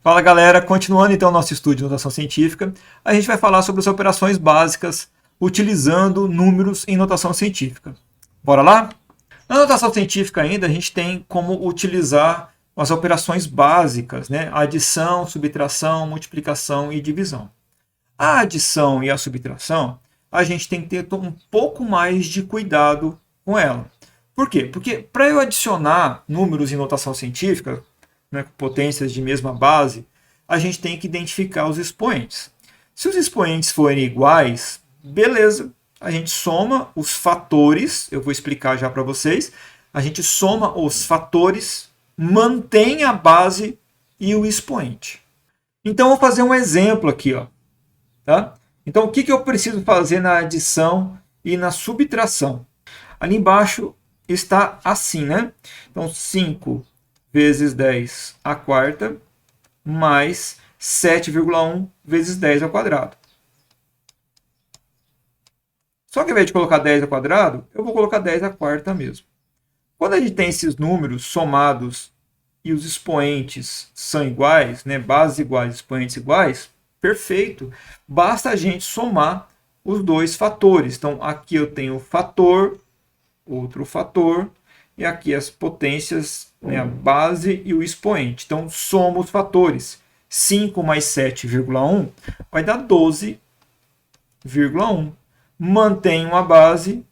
Fala galera, continuando então o nosso estudo de notação científica, a gente vai falar sobre as operações básicas utilizando números em notação científica. Bora lá? Na notação científica ainda a gente tem como utilizar as operações básicas, né? Adição, subtração, multiplicação e divisão. A adição e a subtração, a gente tem que ter um pouco mais de cuidado com ela. Por quê? Porque para eu adicionar números em notação científica, né, com potências de mesma base, a gente tem que identificar os expoentes. Se os expoentes forem iguais, beleza, a gente soma os fatores, eu vou explicar já para vocês, a gente soma os fatores, mantém a base e o expoente. Então, eu vou fazer um exemplo aqui. Ó, tá? Então, o que eu preciso fazer na adição e na subtração? Ali embaixo está assim, né? Então, 5 vezes 10 à quarta, mais 7,1 vezes 10 ao quadrado. Só que ao invés de colocar 10 ao quadrado, eu vou colocar 10 à quarta mesmo. Quando a gente tem esses números somados e os expoentes são iguais, né, bases iguais, expoentes iguais, perfeito. Basta a gente somar os dois fatores. Então, aqui eu tenho o fator, outro fator, e aqui as potências, né, a base e o expoente. Então, soma os fatores. 5 mais 7,1 vai dar 12,1. Mantenho a base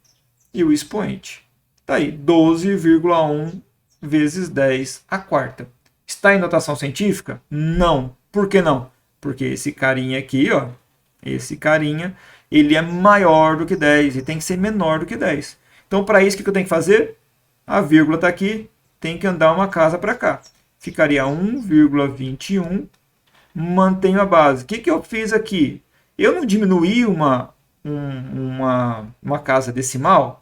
e o expoente. Está aí, 12,1 vezes 10 à quarta. Está em notação científica? Não. Por que não? Porque esse carinha aqui, ó, esse carinha, ele é maior do que 10 e tem que ser menor do que 10. Então, para isso, o que eu tenho que fazer? A vírgula está aqui, tem que andar uma casa para cá. Ficaria 1,21, mantenho a base. O que eu fiz aqui? Eu não diminuí uma casa decimal?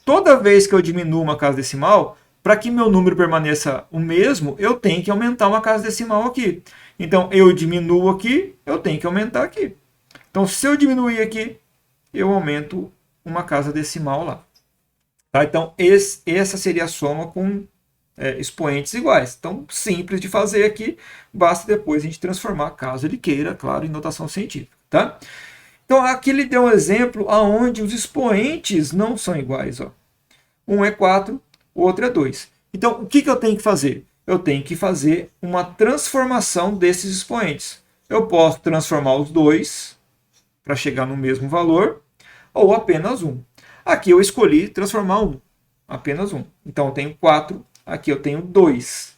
Toda vez que eu diminuo uma casa decimal, para que meu número permaneça o mesmo, eu tenho que aumentar uma casa decimal aqui. Então, eu diminuo aqui, eu tenho que aumentar aqui. Então, se eu diminuir aqui, eu aumento uma casa decimal lá. Tá? Então, essa seria a soma com expoentes iguais. Então, simples de fazer aqui, basta depois a gente transformar, caso ele queira, claro, em notação científica. Tá? Então, aqui ele deu um exemplo onde os expoentes não são iguais. Ó. Um é 4, o outro é 2. Então, o que eu tenho que fazer? Eu tenho que fazer uma transformação desses expoentes. Eu posso transformar os dois para chegar no mesmo valor, ou apenas um. Aqui eu escolhi transformar um, apenas um. Então, eu tenho 4, aqui eu tenho 2.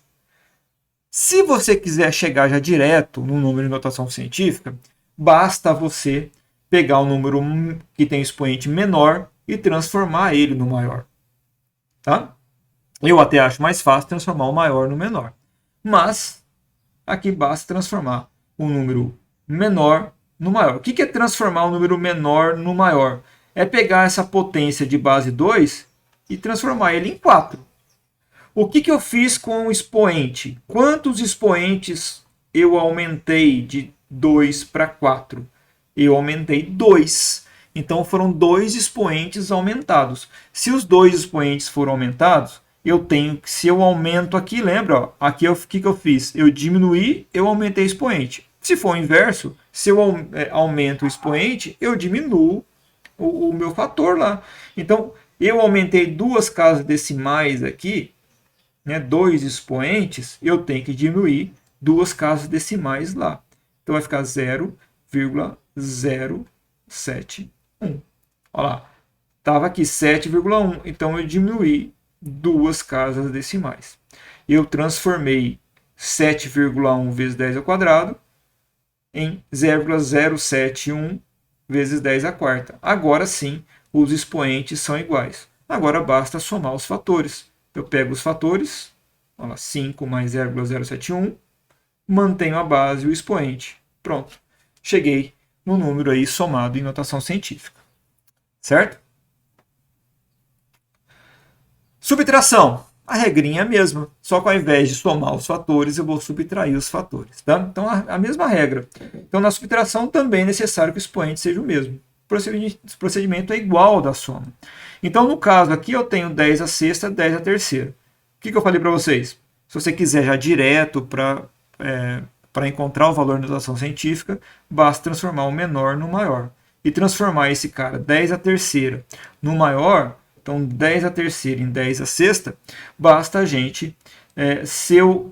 Se você quiser chegar já direto no número de notação científica, basta você pegar o número que tem expoente menor e transformar ele no maior. Tá? Eu até acho mais fácil transformar o maior no menor. Mas, aqui basta transformar o número menor no maior. O que é transformar o número menor no maior? É pegar essa potência de base 2 e transformar ele em 4. O que eu fiz com o expoente? Quantos expoentes eu aumentei de 2 para 4? Eu aumentei 2. Então foram 2 expoentes aumentados. Se os 2 expoentes foram aumentados, eu tenho que, se eu aumento aqui, lembra? Ó, aqui o que eu fiz? Eu diminuí, eu aumentei expoente. Se for o inverso, se eu aumento o expoente, eu diminuo o meu fator lá. Então, eu aumentei 2 casas decimais aqui, né, 2 expoentes, eu tenho que diminuir 2 casas decimais lá. Então, vai ficar 0,071. Olha lá, estava aqui 7,1, então eu diminuí 2 casas decimais. Eu transformei 7,1 vezes 10 ao quadrado em 0,071 vezes 10 à quarta. Agora sim, os expoentes são iguais. Agora basta somar os fatores. Eu pego os fatores, olha lá, 5 mais 0,071, mantenho a base e o expoente. Pronto. Cheguei no número aí somado em notação científica. Certo? Subtração. A regrinha é a mesma, só que ao invés de somar os fatores, eu vou subtrair os fatores. Tá? Então, a mesma regra. Então, na subtração também é necessário que o expoente seja o mesmo. O procedimento é igual ao da soma. Então, no caso aqui, eu tenho 10 à sexta, 10 à terceira. O que eu falei para vocês? Se você quiser já direto para Para encontrar o valor na notação científica, basta transformar o menor no maior. E transformar esse cara 10 à terceira no maior, então 10 à terceira em 10 à sexta, basta a gente, o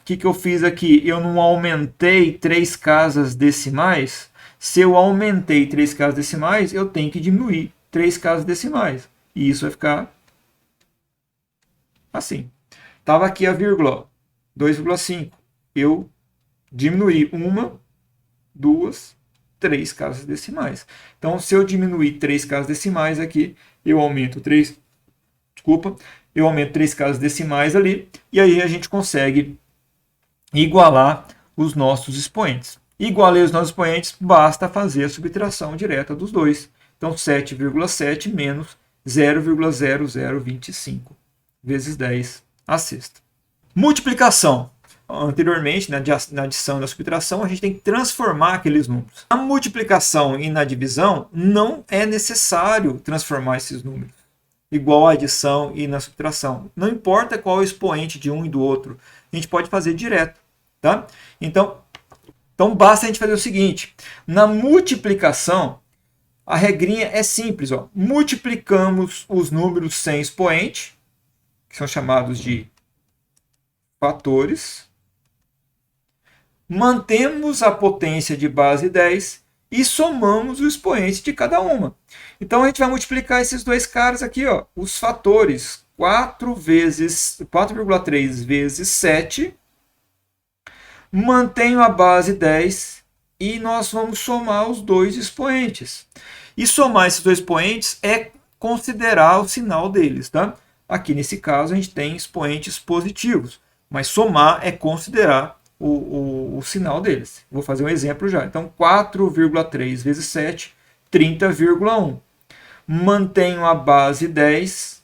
que eu fiz aqui? Eu não aumentei 3 casas decimais. Se eu aumentei 3 casas decimais, eu tenho que diminuir 3 casas decimais. E isso vai ficar assim. Estava aqui a vírgula, 2,5. Eu diminuí 1, 2, 3 casas decimais. Então, se eu diminuir 3 casas decimais aqui, eu aumento 3 casas decimais ali, e aí a gente consegue igualar os nossos expoentes. Igualei os nossos expoentes, basta fazer a subtração direta dos dois. Então, 7,7 menos 0,0025 vezes 10 à sexta. Multiplicação. Anteriormente, na adição e na subtração, a gente tem que transformar aqueles números. Na multiplicação e na divisão, não é necessário transformar esses números, igual a adição e na subtração. Não importa qual é o expoente de um e do outro, a gente pode fazer direto. Tá? Então basta a gente fazer o seguinte: na multiplicação, a regrinha é simples. Ó. Multiplicamos os números sem expoente, que são chamados de fatores, mantemos a potência de base 10 e somamos o expoente de cada uma. Então a gente vai multiplicar esses dois caras aqui, ó, os fatores 4,3 vezes 7, mantenho a base 10 e nós vamos somar os dois expoentes. E somar esses dois expoentes é considerar o sinal deles, tá? Aqui nesse caso a gente tem expoentes positivos, mas somar é considerar o sinal deles. Vou fazer um exemplo já. Então 4,3 vezes 7, 30,1. Mantenho a base 10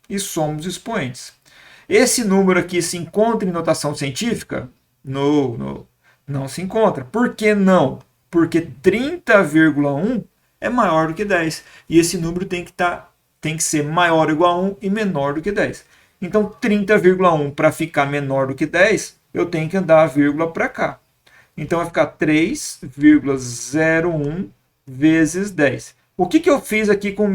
e somo os expoentes. Esse número aqui se encontra em notação científica? Não se encontra. Por que não? Porque 30,1 é maior do que 10. E esse número tem que ser maior ou igual a 1 e menor do que 10. Então, 30,1 para ficar menor do que 10, eu tenho que andar a vírgula para cá. Então, vai ficar 3,01 vezes 10. O que eu fiz aqui com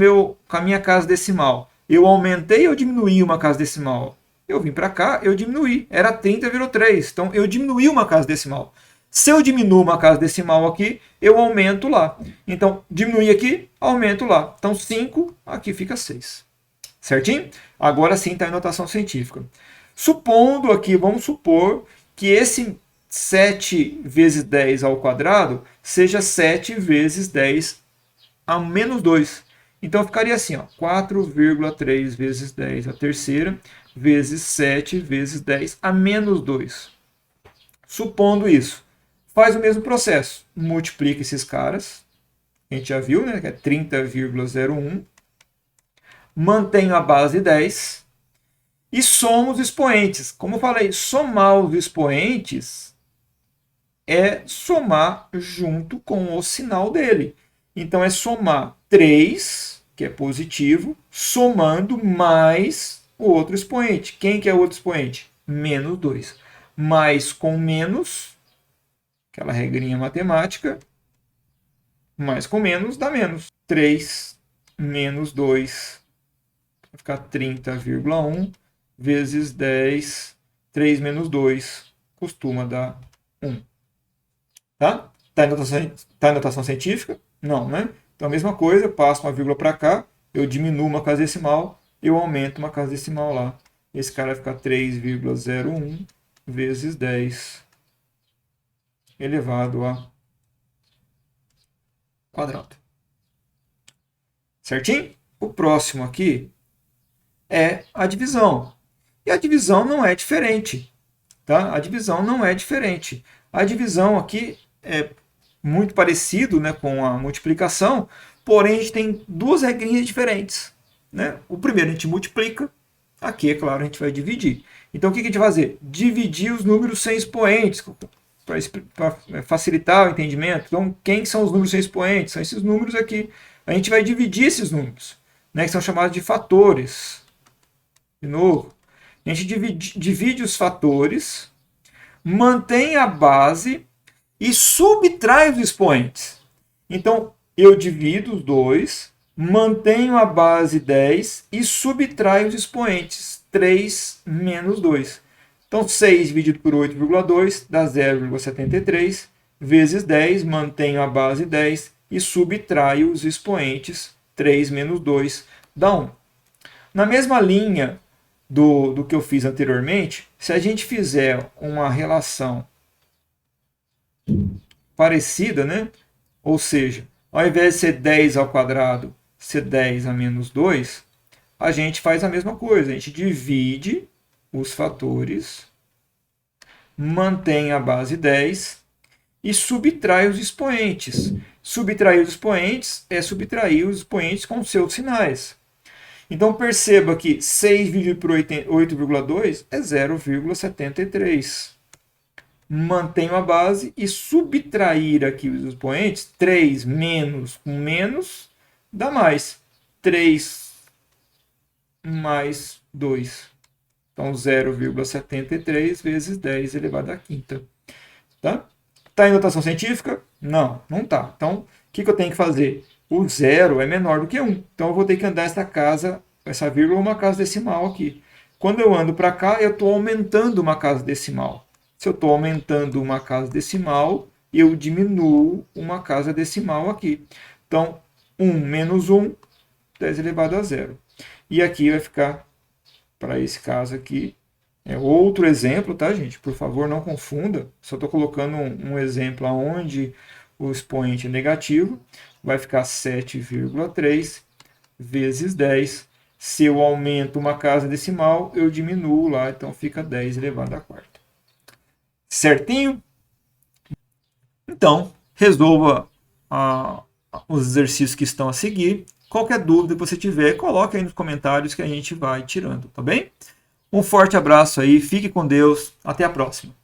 a minha casa decimal? Eu aumentei ou diminuí uma casa decimal? Eu vim para cá, eu diminuí. Era 30,3. Então, eu diminuí uma casa decimal. Se eu diminuo uma casa decimal aqui, eu aumento lá. Então, diminuir aqui, aumento lá. Então, 5, aqui fica 6. Certinho? Agora sim está em notação científica. Supondo aqui, vamos supor que esse 7 vezes 10 ao quadrado seja 7 vezes 10 a menos 2. Então, ficaria assim, ó, 4,3 vezes 10 a terceira, vezes 7 vezes 10 a menos 2. Supondo isso, faz o mesmo processo. Multiplica esses caras, a gente já viu, né, que é 30,01. Mantenho a base 10 e somo os expoentes. Como eu falei, somar os expoentes é somar junto com o sinal dele. Então, é somar 3, que é positivo, somando mais o outro expoente. Quem que é o outro expoente? Menos 2. Mais com menos, aquela regrinha matemática, mais com menos dá menos. 3 menos 2 vai ficar 30,1 vezes 10. 3 menos 2 costuma dar 1. Tá? Está em notação científica? Não, né? Então a mesma coisa, eu passo uma vírgula para cá, eu diminuo uma casa decimal, eu aumento uma casa decimal lá. Esse cara vai ficar 3,01 vezes 10 elevado a quadrado. Certinho? O próximo aqui é a divisão. E a divisão não é diferente. Tá? A divisão não é diferente. A divisão aqui é muito parecido, né, com a multiplicação, porém a gente tem duas regrinhas diferentes. Né? O primeiro a gente multiplica, aqui, é claro, a gente vai dividir. Então o que a gente vai fazer? Dividir os números sem expoentes, para facilitar o entendimento. Então, quem são os números sem expoentes? São esses números aqui. A gente vai dividir esses números, né, que são chamados de fatores. De novo, a gente divide os fatores, mantém a base e subtrai os expoentes. Então, eu divido os dois, mantenho a base 10 e subtraio os expoentes, 3 menos 2. Então, 6 dividido por 8,2 dá 0,73, vezes 10, mantenho a base 10 e subtraio os expoentes, 3 menos 2 dá 1. Na mesma linha do que eu fiz anteriormente, se a gente fizer uma relação parecida, né? Ou seja, ao invés de ser 10 ao quadrado, ser 10 a menos 2, a gente faz a mesma coisa. A gente divide os fatores, mantém a base 10 e subtrai os expoentes. Subtrair os expoentes é subtrair os expoentes com seus sinais. Então perceba que 6 dividido por 8,2 é 0,73. Mantenho a base e subtrair aqui os expoentes, 3 menos com menos dá mais. 3 mais 2. Então 0,73 vezes 10 elevado à quinta. Tá? Tá em notação científica? Não, não tá. Então, o que eu tenho que fazer? O zero é menor do que 1. Então, eu vou ter que andar essa vírgula, uma casa decimal aqui. Quando eu ando para cá, eu estou aumentando uma casa decimal. Se eu estou aumentando uma casa decimal, eu diminuo uma casa decimal aqui. Então, 1 menos 1, 10 elevado a 0. E aqui vai ficar, para esse caso aqui, é outro exemplo, tá, gente? Por favor, não confunda. Só estou colocando um exemplo onde o expoente é negativo. Vai ficar 7,3 vezes 10. Se eu aumento uma casa decimal, eu diminuo lá. Então, fica 10 elevado à quarta. Certinho? Então, resolva os exercícios que estão a seguir. Qualquer dúvida que você tiver, coloque aí nos comentários que a gente vai tirando, tá bem? Um forte abraço aí, fique com Deus, até a próxima.